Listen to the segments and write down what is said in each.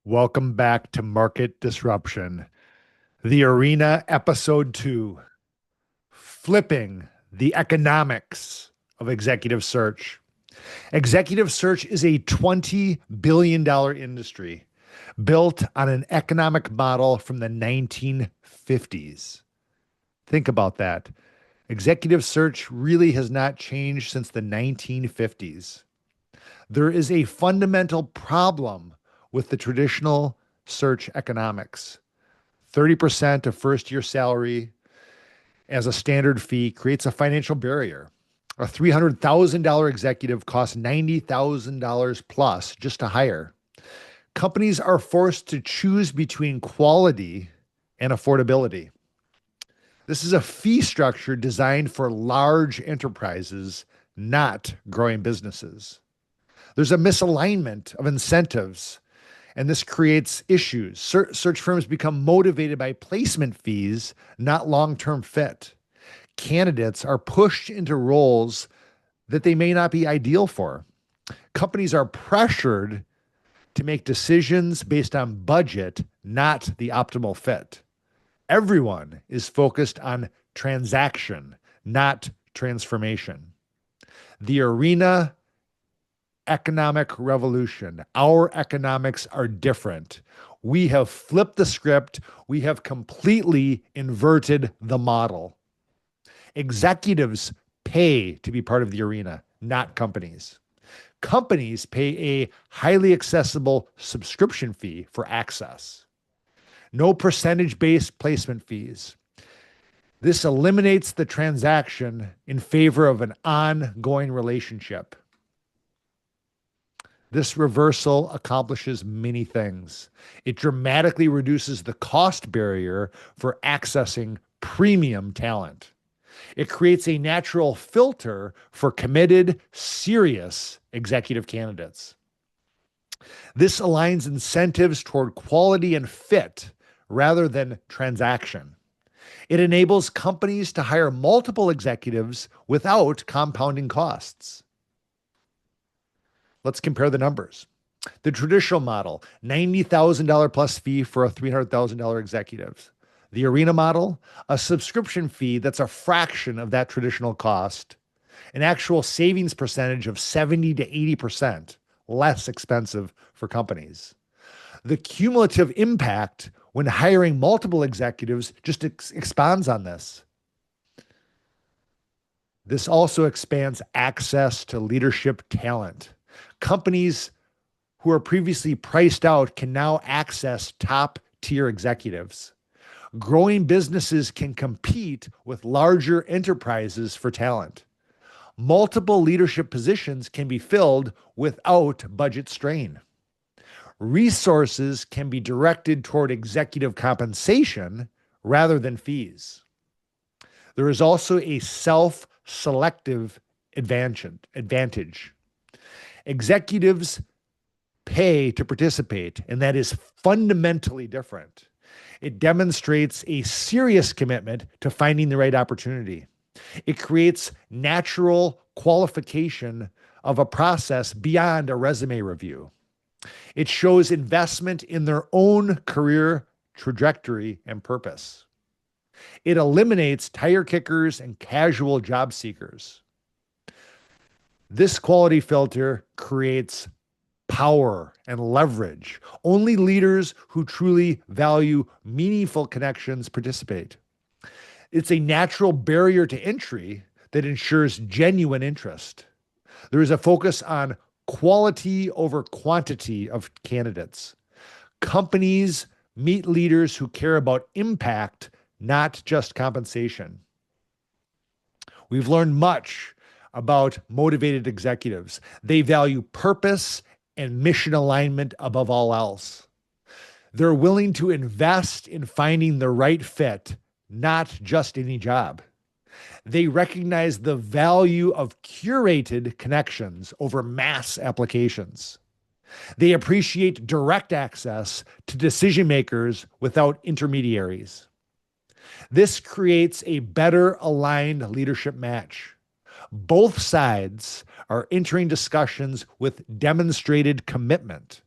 Welcome back to Market Disruption, the Arena Episode 2, Flipping the Economics of Executive Search. Executive search is a $20 billion industry built on an economic model from the 1950s. Think about that. Executive search really has not changed since the 1950s. There is a fundamental problem with the traditional search economics. 30% of first year salary as a standard fee creates a financial barrier. A $300,000 executive costs $90,000 plus just to hire. Companies are forced to choose between quality and affordability. This is a fee structure designed for large enterprises, not growing businesses. There's a misalignment of incentives, and this creates issues. Search firms become motivated by placement fees, not long-term fit. Candidates are pushed into roles that they may not be ideal for. Companies are pressured to make decisions based on budget, not the optimal fit. Everyone is focused on transaction, not transformation. The Arena economic revolution. Our economics are different. We have flipped the script. We have completely inverted the model. Executives pay to be part of the arena, not companies. Companies pay a highly accessible subscription fee for access. No percentage-based placement fees. This eliminates the transaction in favor of an ongoing relationship. This reversal accomplishes many things. It dramatically reduces the cost barrier for accessing premium talent. It creates a natural filter for committed, serious executive candidates. This aligns incentives toward quality and fit rather than transaction. It enables companies to hire multiple executives without compounding costs. Let's compare the numbers. The traditional model, $90,000 plus fee for a $300,000 executive. The Arena model, a subscription fee that's a fraction of that traditional cost, an actual savings percentage of 70 to 80% less expensive for companies. The cumulative impact when hiring multiple executives just expands on this. This also expands access to leadership talent. Companies who are previously priced out can now access top-tier executives. Growing businesses can compete with larger enterprises for talent. Multiple leadership positions can be filled without budget strain. Resources can be directed toward executive compensation rather than fees. There is also a self-selective advantage. Executives pay to participate, and that is fundamentally different. It demonstrates a serious commitment to finding the right opportunity. It creates natural qualification of a process beyond a resume review. It shows investment in their own career trajectory and purpose. It eliminates tire kickers and casual job seekers. This quality filter creates power and leverage. Only leaders who truly value meaningful connections participate. It's a natural barrier to entry that ensures genuine interest. There is a focus on quality over quantity of candidates. Companies meet leaders who care about impact, not just compensation. We've learned much about motivated executives. They value purpose and mission alignment above all else. They're willing to invest in finding the right fit, not just any job. They recognize the value of curated connections over mass applications. They appreciate direct access to decision makers without intermediaries. This creates a better aligned leadership match. Both sides are entering discussions with demonstrated commitment.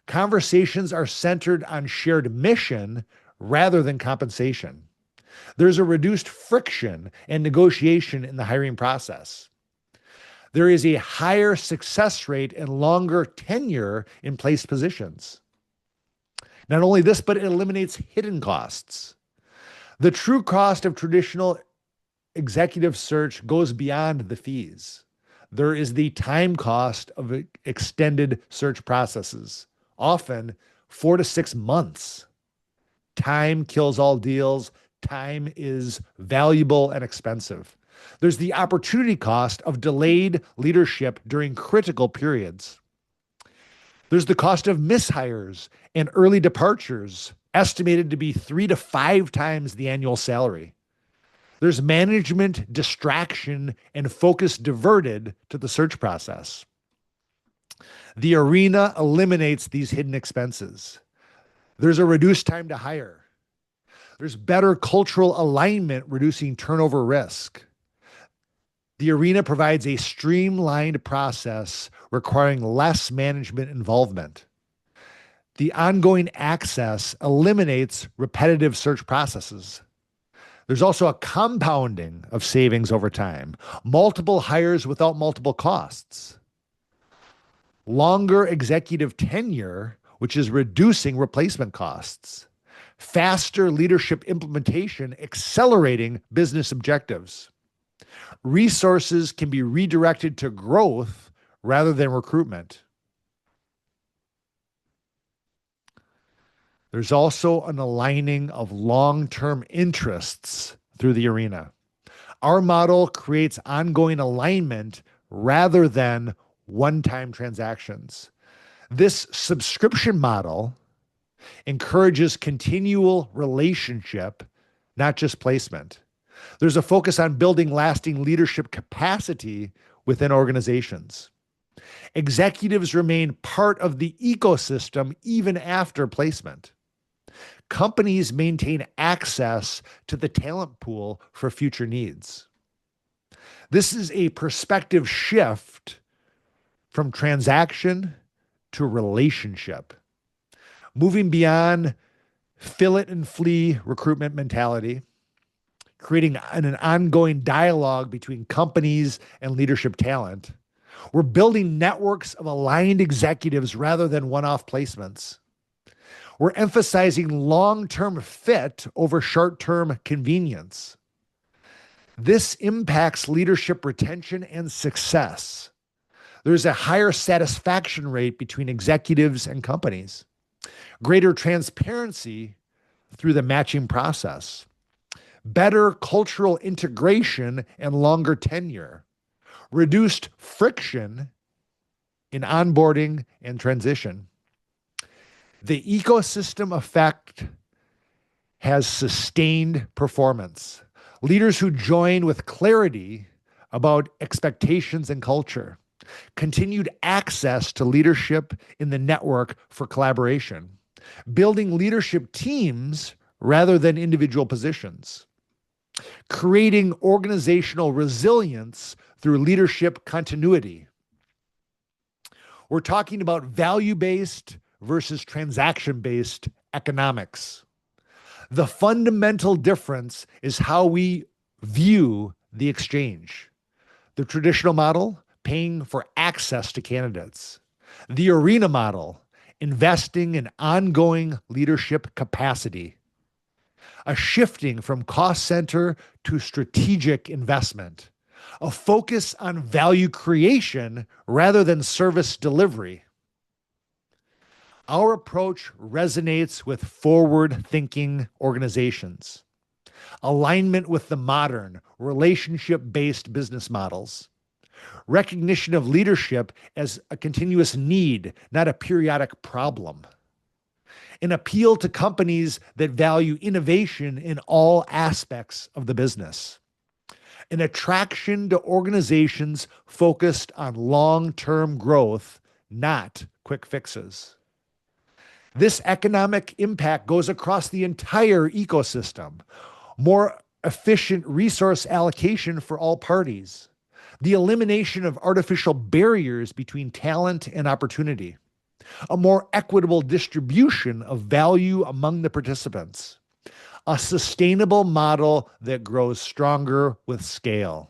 Conversations are centered on shared mission rather than compensation. There's a reduced friction and negotiation in the hiring process. There is a higher success rate and longer tenure in placed positions. Not only this, but it eliminates hidden costs. The true cost of traditional executive search goes beyond the fees. There is the time cost of extended search processes, often 4 to 6 months. Time kills all deals. Time is valuable and expensive. There's the opportunity cost of delayed leadership during critical periods. There's the cost of mishires and early departures, estimated to be 3 to 5 times the annual salary. There's management distraction and focus diverted to the search process. The arena eliminates these hidden expenses. There's a reduced time to hire. There's better cultural alignment, reducing turnover risk. The arena provides a streamlined process requiring less management involvement. The ongoing access eliminates repetitive search processes. There's also a compounding of savings over time, multiple hires without multiple costs, longer executive tenure, which is reducing replacement costs, faster leadership implementation, accelerating business objectives. Resources can be redirected to growth rather than recruitment. There's also an aligning of long-term interests through the arena. Our model creates ongoing alignment rather than one-time transactions. This subscription model encourages continual relationship, not just placement. There's a focus on building lasting leadership capacity within organizations. Executives remain part of the ecosystem even after placement. Companies maintain access to the talent pool for future needs. This is a perspective shift from transaction to relationship, moving beyond fill it and flee recruitment mentality, creating an ongoing dialogue between companies and leadership talent. We're building networks of aligned executives rather than one-off placements. We're emphasizing long-term fit over short-term convenience. This impacts leadership retention and success. There's a higher satisfaction rate between executives and companies, greater transparency through the matching process, better cultural integration and longer tenure, reduced friction in onboarding and transition. The ecosystem effect has sustained performance. Leaders who join with clarity about expectations and culture, continued access to leadership in the network for collaboration, building leadership teams rather than individual positions, creating organizational resilience through leadership continuity. We're talking about value-based versus transaction-based economics. The fundamental difference is how we view the exchange. The traditional model, paying for access to candidates. The arena model, investing in ongoing leadership capacity. A shifting from cost center to strategic investment. A focus on value creation rather than service delivery. Our approach resonates with forward-thinking organizations. Alignment with the modern, relationship-based business models. Recognition of leadership as a continuous need, not a periodic problem. An appeal to companies that value innovation in all aspects of the business. An attraction to organizations focused on long-term growth, not quick fixes. This economic impact goes across the entire ecosystem. More efficient resource allocation for all parties. The elimination of artificial barriers between talent and opportunity. a more equitable distribution of value among the participants, a sustainable model that grows stronger with scale.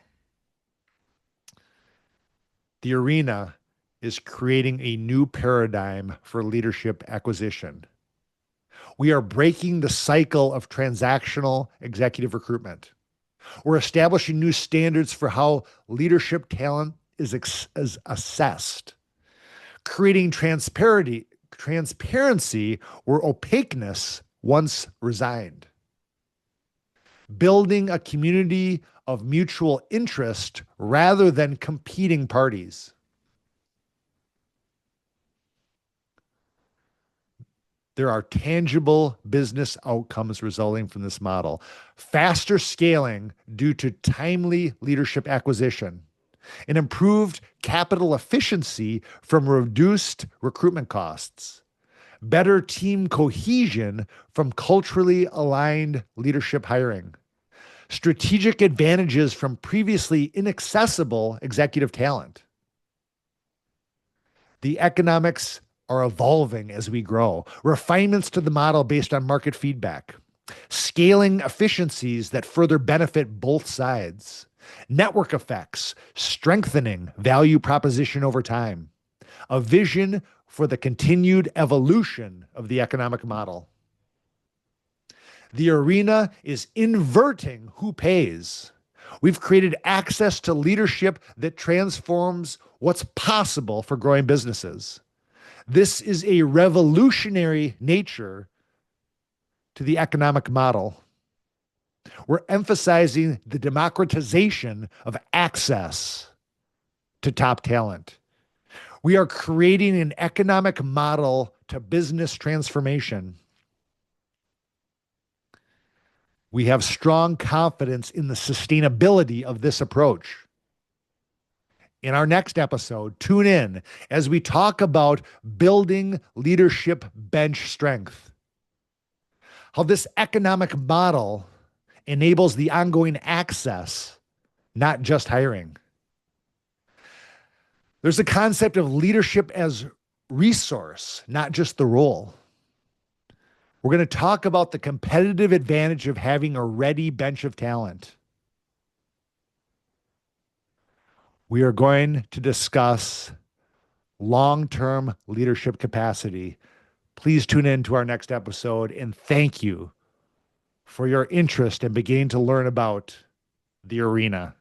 The arena is creating a new paradigm for leadership acquisition. We are breaking the cycle of transactional executive recruitment. We're establishing new standards for how leadership talent is assessed, creating transparency where opaqueness once resigned, building a community of mutual interest rather than competing parties. There are tangible business outcomes resulting from this model. Faster scaling due to timely leadership acquisition, an improved capital efficiency from reduced recruitment costs, better team cohesion from culturally aligned leadership hiring, strategic advantages from previously inaccessible executive talent. The economics are evolving as we grow. Refinements to the model based on market feedback, scaling efficiencies that further benefit both sides, network effects, strengthening value proposition over time, a vision for the continued evolution of the economic model. The arena is inverting who pays. We've created access to leadership that transforms what's possible for growing businesses. This is a revolutionary nature to the economic model. We're emphasizing the democratization of access to top talent. We are creating an economic model to business transformation. We have strong confidence in the sustainability of this approach. In our next episode, tune in as we talk about building leadership bench strength, how this economic model enables the ongoing access, not just hiring. There's a concept of leadership as resource, not just the role. We're going to talk about the competitive advantage of having a ready bench of talent. We are going to discuss long-term leadership capacity. Please tune in to our next episode, and thank you for your interest in beginning to learn about the arena.